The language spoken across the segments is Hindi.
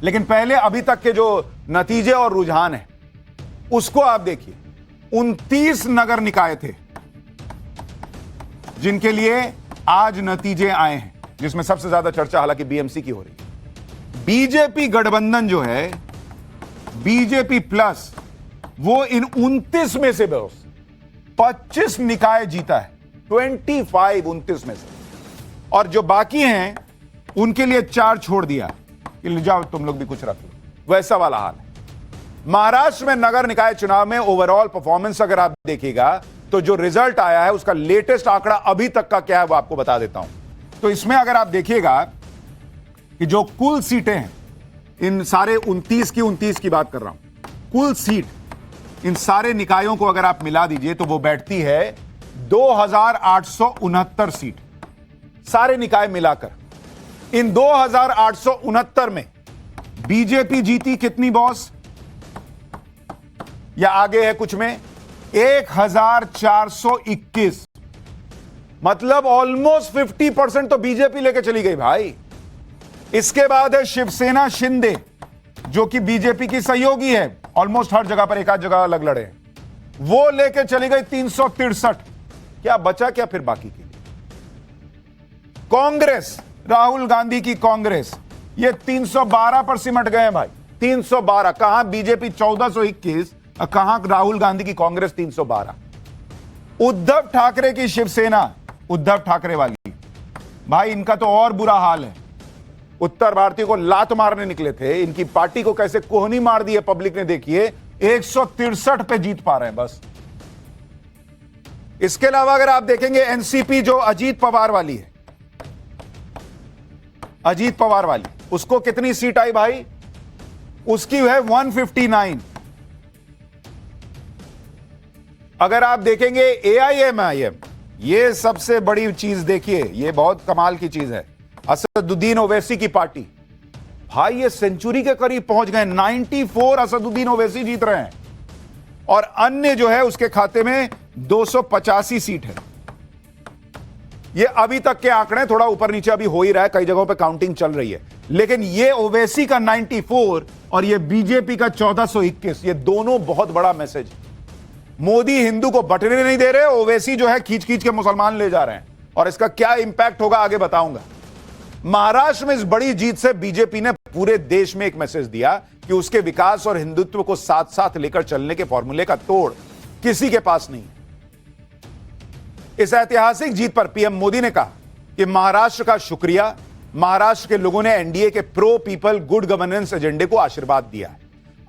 लेकिन पहले अभी तक के जो नतीजे और रुझान है उसको आप देखिए। 29 नगर निकाय थे जिनके लिए आज नतीजे आए हैं, जिसमें सबसे ज्यादा चर्चा हालांकि बीएमसी की हो रही है। बीजेपी गठबंधन जो है, बीजेपी प्लस, वो इन 29 में से बस 25 निकाय जीता है। 25 29 में से, और जो बाकी हैं उनके लिए 4 छोड़ दिया कि ले जाओ तुम लोग भी कुछ रख लो, वैसा वाला हाल है। महाराष्ट्र में नगर निकाय चुनाव में ओवरऑल परफॉर्मेंस अगर आप देखिएगा तो जो रिजल्ट आया है उसका लेटेस्ट आंकड़ा अभी तक का क्या है वो आपको बता देता हूं। तो इसमें अगर आप देखिएगा कि जो कुल सीटें हैं, इन सारे 29 की बात कर रहा हूं, कुल सीट इन सारे निकायों को अगर आप मिला दीजिए तो वो बैठती है 2869 सीट, सारे निकाय मिलाकर। इन 2869 में बीजेपी जीती कितनी बॉस, या आगे है कुछ में 1421, मतलब ऑलमोस्ट 50% तो बीजेपी लेके चली गई भाई। इसके बाद है शिवसेना शिंदे जो कि बीजेपी की सहयोगी है, ऑलमोस्ट हर जगह पर एक आध जगह अलग लड़े हैं, वो लेके चली गई 363। क्या बचा क्या फिर बाकी के लिए? कांग्रेस, राहुल गांधी की कांग्रेस, ये 312 पर सिमट गए हैं भाई। 312, कहां बीजेपी 1421, कहां राहुल गांधी की कांग्रेस 312। उद्धव ठाकरे की शिवसेना, उद्धव ठाकरे वाली भाई, इनका तो और बुरा हाल है। उत्तर भारतीयों को लात मारने निकले थे, इनकी पार्टी को कैसे कोहनी मार दी है पब्लिक ने, देखिए 163 पे जीत पा रहे हैं बस। इसके अलावा अगर आप देखेंगे एनसीपी जो अजीत पवार वाली है, अजीत पवार वाली, उसको कितनी सीट आई भाई? उसकी है 159। अगर आप देखेंगे एआईएमआईएम, ये सबसे बड़ी चीज देखिए, ये बहुत कमाल की चीज है, असदुद्दीन ओवैसी की पार्टी, भाई ये सेंचुरी के करीब पहुंच गए। 94 असदुद्दीन ओवैसी जीत रहे हैं, और अन्य जो है उसके खाते में 285 सीट है। ये अभी तक के आंकड़े, थोड़ा ऊपर नीचे अभी हो ही रहा है, कई जगहों पे काउंटिंग चल रही है, लेकिन ये ओवैसी का 94 और ये बीजेपी का 1421, ये दोनों बहुत बड़ा मैसेज है। मोदी हिंदू को बंटने नहीं दे रहे, ओवैसी जो है खींच खींच के मुसलमान ले जा रहे हैं, और इसका क्या इंपैक्ट होगा आगे बताऊंगा। महाराष्ट्र में इस बड़ी जीत से बीजेपी ने पूरे देश में एक मैसेज दिया कि उसके विकास और हिंदुत्व को साथ साथ लेकर चलने के फॉर्मूले का तोड़ किसी के पास नहीं है। इस ऐतिहासिक जीत पर पीएम मोदी ने कहा कि महाराष्ट्र का शुक्रिया, महाराष्ट्र के लोगों ने एनडीए के प्रो पीपल गुड गवर्नेंस एजेंडे को आशीर्वाद दिया है।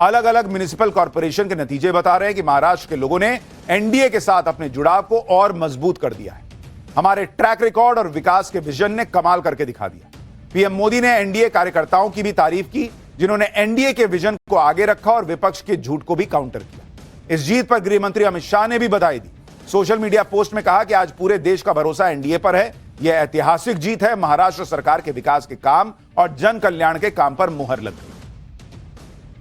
अलग अलग म्युनिसिपल कॉर्पोरेशन के नतीजे बता रहे हैं कि महाराष्ट्र के लोगों ने एनडीए के साथ अपने जुड़ाव को और मजबूत कर दिया है। हमारे ट्रैक रिकॉर्ड और विकास के विजन ने कमाल करके दिखा दिया। पीएम मोदी ने एनडीए कार्यकर्ताओं की भी तारीफ की, जिन्होंने एनडीए के विजन को आगे रखा और विपक्ष के झूठ को भी काउंटर किया। इस जीत पर गृह मंत्री अमित शाह ने भी बधाई दी। सोशल मीडिया पोस्ट में कहा कि आज पूरे देश का भरोसा एनडीए पर है। यह ऐतिहासिक जीत है, महाराष्ट्र सरकार के विकास के काम और जन कल्याण के काम पर मुहर लग गई।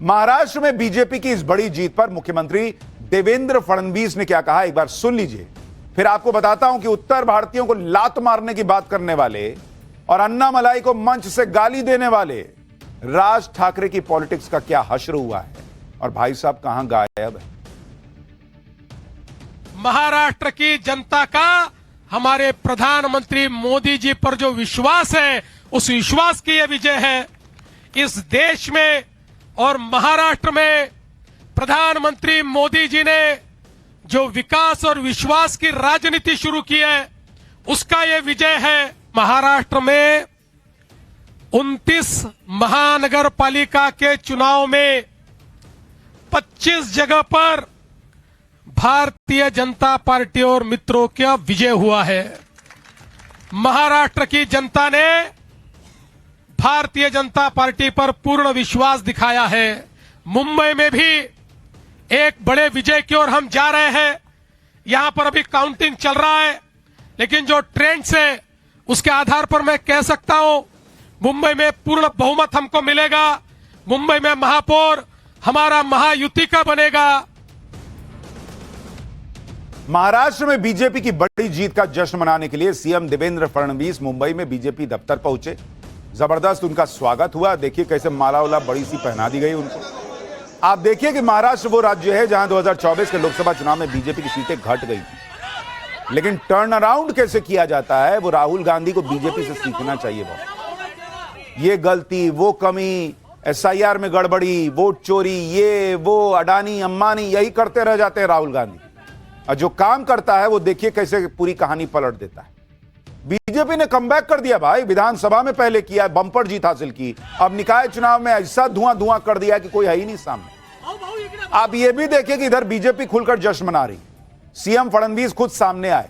महाराष्ट्र में बीजेपी की इस बड़ी जीत पर मुख्यमंत्री देवेंद्र फडणवीस ने क्या कहा, एक बार सुन लीजिए, फिर आपको बताता हूं कि उत्तर भारतीयों को लात मारने की बात करने वाले और अन्ना मलाई को मंच से गाली देने वाले राज ठाकरे की पॉलिटिक्स का क्या हश्र हुआ है, और भाई साहब कहां गायब है। महाराष्ट्र की जनता का हमारे प्रधानमंत्री मोदी जी पर जो विश्वास है, उस विश्वास की यह विजय है। इस देश में और महाराष्ट्र में प्रधानमंत्री मोदी जी ने जो विकास और विश्वास की राजनीति शुरू की है, उसका यह विजय है। महाराष्ट्र में 29 महानगर पालिका के चुनाव में 25 जगह पर भारतीय जनता पार्टी और मित्रों का विजय हुआ है। महाराष्ट्र की जनता ने भारतीय जनता पार्टी पर पूर्ण विश्वास दिखाया है। मुंबई में भी एक बड़े विजय की ओर हम जा रहे हैं। यहां पर अभी काउंटिंग चल रहा है, लेकिन जो ट्रेंड्स है उसके आधार पर मैं कह सकता हूं मुंबई में पूर्ण बहुमत हमको मिलेगा। मुंबई में महापौर हमारा महायुति का बनेगा। महाराष्ट्र में बीजेपी की बड़ी जीत का जश्न मनाने के लिए सीएम देवेंद्र फडणवीस मुंबई में बीजेपी दफ्तर पहुंचे। जबरदस्त उनका स्वागत हुआ। देखिए कैसे माला वाला बड़ी सी पहना दी गई उनको। आप देखिए कि महाराष्ट्र वो राज्य है जहां 2024 के लोकसभा चुनाव में बीजेपी की सीटें घट गई थी, लेकिन टर्न अराउंड कैसे किया जाता है वो राहुल गांधी को बीजेपी से सीखना चाहिए। बहुत ये गलती, वो कमी, एसआईआर में गड़बड़ी, वोट चोरी, ये वो अडानी अंबानी यही करते रह जाते हैं राहुल गांधी। और जो काम करता है वो देखिए कैसे पूरी कहानी पलट देता है। बीजेपी ने कमबैक कर दिया भाई, विधानसभा में पहले किया, बंपर जीत हासिल की, अब निकाय चुनाव में ऐसा धुआं धुआं कर दिया कि कोई है ही नहीं सामने। आप ये भी देखिए कि इधर बीजेपी खुलकर जश्न मना रही, सीएम फडणवीस खुद सामने आए,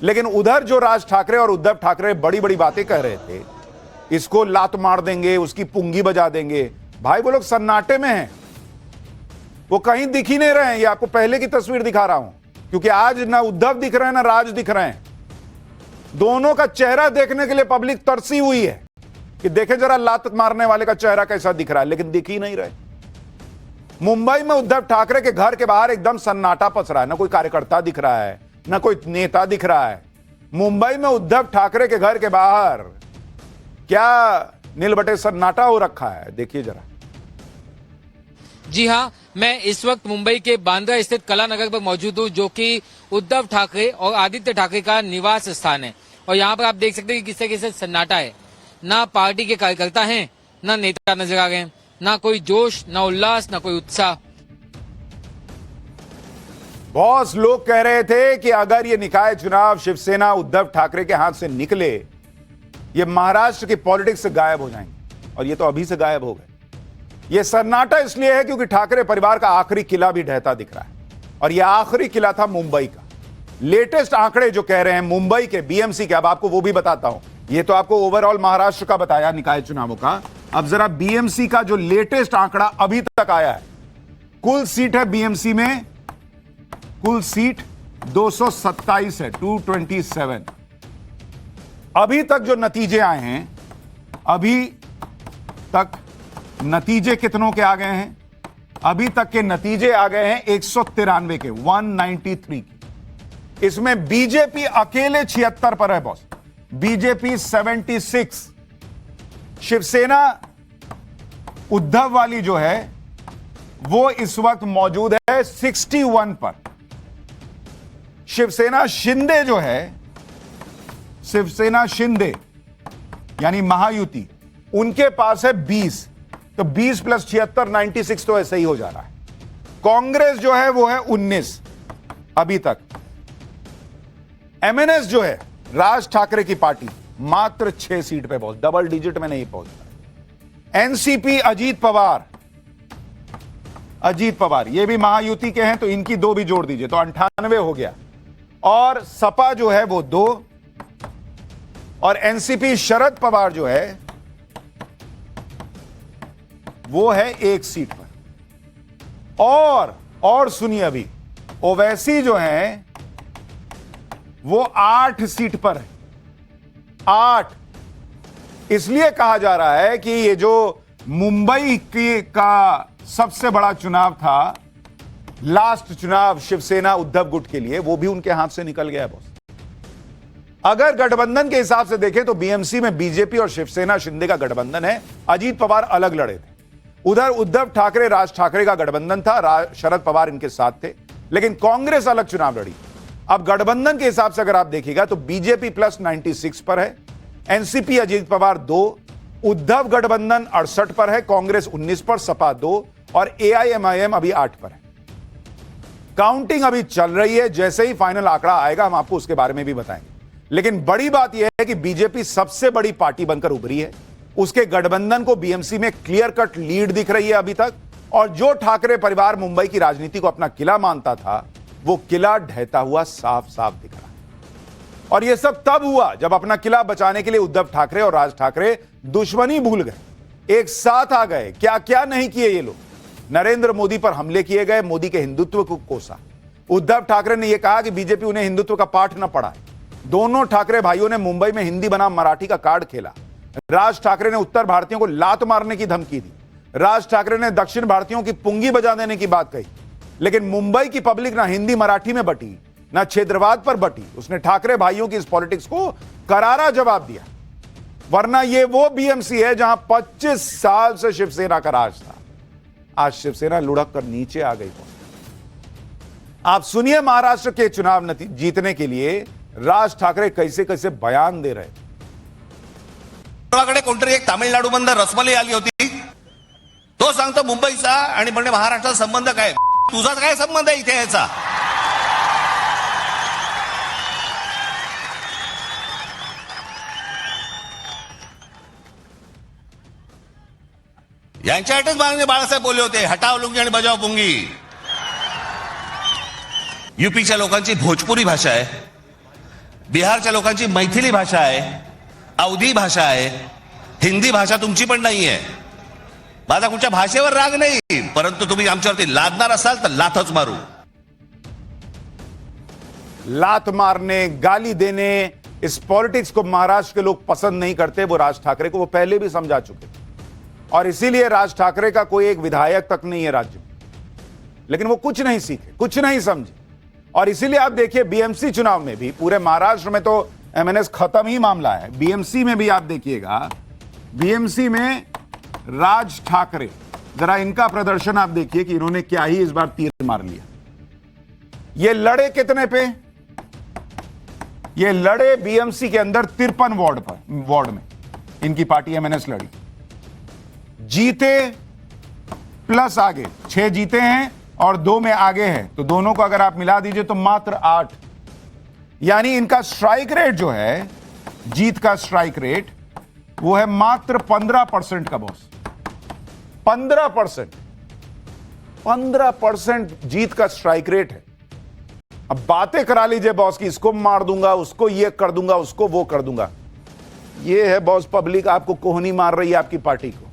लेकिन उधर जो राज ठाकरे और उद्धव ठाकरे बड़ी बड़ी बातें कह रहे थे, इसको लात मार देंगे, उसकी पुंगी बजा देंगे, भाई वो लोग सन्नाटे में हैं, वो कहीं दिख ही नहीं रहे हैं। ये आपको पहले की तस्वीर दिखा रहा हूं, क्योंकि आज ना उद्धव दिख रहे हैं ना राज दिख रहे हैं। दोनों का चेहरा देखने के लिए पब्लिक तरसी हुई है कि देखे जरा लात मारने वाले का चेहरा कैसा दिख रहा है, लेकिन दिख ही नहीं रहे। मुंबई में उद्धव ठाकरे के घर के बाहर एकदम सन्नाटा पस रहा है, ना कोई कार्यकर्ता दिख रहा है, ना कोई नेता दिख रहा है। मुंबई में उद्धव ठाकरे के घर के बाहर क्या नीलबटे सन्नाटा हो रखा है, देखिए जरा। जी हाँ, मैं इस वक्त मुंबई के बांद्रा स्थित कला नगर पर मौजूद हूँ, जो कि उद्धव ठाकरे और आदित्य ठाकरे का निवास स्थान है। और यहाँ पर आप देख सकते हैं कि किस तरीके से सन्नाटा है, ना पार्टी के कार्यकर्ता हैं, ना नेता नजर आ गए, ना कोई जोश, ना उल्लास, ना कोई उत्साह। बहुत लोग कह रहे थे कि अगर ये निकाय चुनाव शिवसेना उद्धव ठाकरे के हाथ से निकले, ये महाराष्ट्र की पॉलिटिक्स से गायब हो जाएंगे, और ये तो अभी से गायब हो गए। ये सन्नाटा इसलिए है क्योंकि ठाकरे परिवार का आखिरी किला भी ढहता दिख रहा है, और यह आखिरी किला था मुंबई का। लेटेस्ट आंकड़े जो कह रहे हैं मुंबई के बीएमसी के, अब आपको वो भी बताता हूं। ये तो आपको ओवरऑल महाराष्ट्र का बताया निकाय चुनावों का, अब जरा बीएमसी का जो लेटेस्ट आंकड़ा अभी तक आया है। कुल सीट है बीएमसी में, कुल सीट 227 है, 227। अभी तक जो नतीजे आए हैं, अभी तक नतीजे कितनों के आ गए हैं? अभी तक के नतीजे आ गए हैं 193 के, 193 की। इसमें बीजेपी अकेले 76 पर है बॉस, बीजेपी 76। शिवसेना उद्धव वाली जो है वो इस वक्त मौजूद है 61 पर। शिवसेना शिंदे जो है, शिवसेना शिंदे यानी महायुति, उनके पास है 20। तो 20 प्लस 76, 96 तो ऐसे ही हो जा रहा है। कांग्रेस जो है वो है 19 अभी तक। एमएनएस जो है राज ठाकरे की पार्टी, मात्र 6 सीट पे पहुंच, डबल डिजिट में नहीं पहुंच रहा। एनसीपी अजीत पवार ये भी महायुति के हैं, तो इनकी 2 भी जोड़ दीजिए तो 98 हो गया। और सपा जो है वो 2, और एनसीपी शरद पवार जो है वो है 1 सीट पर। और सुनिए, अभी ओवैसी जो है वो 8 सीट पर है, 8। इसलिए कहा जा रहा है कि ये जो मुंबई का सबसे बड़ा चुनाव था, लास्ट चुनाव शिवसेना उद्धव गुट के लिए, वो भी उनके हाथ से निकल गया है बॉस। अगर गठबंधन के हिसाब से देखें तो बीएमसी में बीजेपी और शिवसेना शिंदे का गठबंधन है। अजीत पवार अलग लड़े थे, उधर उद्धव ठाकरे राज ठाकरे का गठबंधन था, शरद पवार इनके साथ थे, लेकिन कांग्रेस अलग चुनाव लड़ी। अब गठबंधन के हिसाब से अगर आप देखिएगा तो बीजेपी प्लस 96 पर है, एनसीपी अजीत पवार 2, उद्धव गठबंधन 68 पर है, कांग्रेस 19 पर, सपा 2 और एआईएमआईएम अभी 8 पर है। काउंटिंग अभी चल रही है, जैसे ही फाइनल आंकड़ा आएगा हम आपको उसके बारे में भी बताएंगे। लेकिन बड़ी बात यह है कि बीजेपी सबसे बड़ी पार्टी बनकर उभरी है, उसके गठबंधन को बीएमसी में क्लियर कट लीड दिख रही है अभी तक। और जो ठाकरे परिवार मुंबई की राजनीति को अपना किला मानता था, वो किला ढहता हुआ साफ साफ दिख रहा है। और यह सब तब हुआ जब अपना किला बचाने के लिए उद्धव ठाकरे और राज ठाकरे दुश्मनी भूल गए, एक साथ आ गए। क्या क्या नहीं किए ये लोग। नरेंद्र मोदी पर हमले किए गए, मोदी के हिंदुत्व को कोसा। उद्धव ठाकरे ने यह कहा कि बीजेपी उन्हें हिंदुत्व का पाठ न पढ़ाए। दोनों ठाकरे भाइयों ने मुंबई में हिंदी बनाम मराठी का कार्ड खेला। राज ठाकरे ने उत्तर भारतीयों को लात मारने की धमकी दी। राज ठाकरे ने दक्षिण भारतीयों की पुंगी बजा देने की बात कही। लेकिन मुंबई की पब्लिक ना हिंदी मराठी में बटी, ना क्षेत्रवाद पर बटी। उसने ठाकरे भाइयों की इस पॉलिटिक्स को करारा जवाब दिया। वरना ये वो बीएमसी है जहां 25 साल से शिवसेना का राज था। आज शिवसेना लुढ़क कर नीचे आ गई। आप सुनिए महाराष्ट्र के चुनाव जीतने के लिए राज ठाकरे कैसे कैसे बयान दे रहे हैं। कडे कोणतरी एक तामिळनाडूमधून रसमलाई आली होती, तो सांगतो मुंबईचा आणि म्हणजे महाराष्ट्राचा संबंध काय, तुझा काय संबंध आहे इथे याचा? यांच्यासाठीच माननीय बाळासाहेब बोलले होते, हटाव लुंगी आणि बजाव पुंगी. यूपीच्या लोकांची भोजपुरी भाषा आहे, बिहारच्या लोकांची मैथिली भाषा आहे, अवधी भाषा आहे, हिंदी भाषा तुमची पण नाही आहे. माझा कुठच्या भाषेवर राग नाही, परंतु तुम्ही आमच्यावरती लादणार असाल तर लाथच मारू. लात मारने, गाली देने, इस पॉलिटिक्स को महाराष्ट्र के लोग पसंद नहीं करते। वो राज ठाकरे को वो पहले भी समझा चुके थे और इसीलिए राज ठाकरे का कोई एक विधायक तक नहीं है राज्य में, लेकिन वो कुछ नहीं सीखे, कुछ नहीं समझे। और इसीलिए आप देखिए बीएमसी चुनाव में भी, पूरे महाराष्ट्र में तो एमएनएस खत्म ही मामला है, बीएमसी में भी आप देखिएगा, बीएमसी में राज ठाकरे, जरा इनका प्रदर्शन आप देखिए कि इन्होंने क्या ही इस बार तीर मार लिया। ये लड़े कितने पे? ये लड़े बीएमसी के अंदर 53 वार्ड में इनकी पार्टी एमएनएस लड़ी, जीते प्लस आगे 6 जीते हैं और 2 में आगे हैं, तो दोनों को अगर आप मिला दीजिए तो मात्र 8। यानी इनका स्ट्राइक रेट जो है, जीत का स्ट्राइक रेट, वो है मात्र 15% का बॉस। 15% जीत का स्ट्राइक रेट है। अब बातें करा लीजिए बॉस की, इसको मार दूंगा, उसको ये कर दूंगा, उसको वो कर दूंगा। ये है बॉस पब्लिक आपको कोहनी मार रही है आपकी पार्टी को।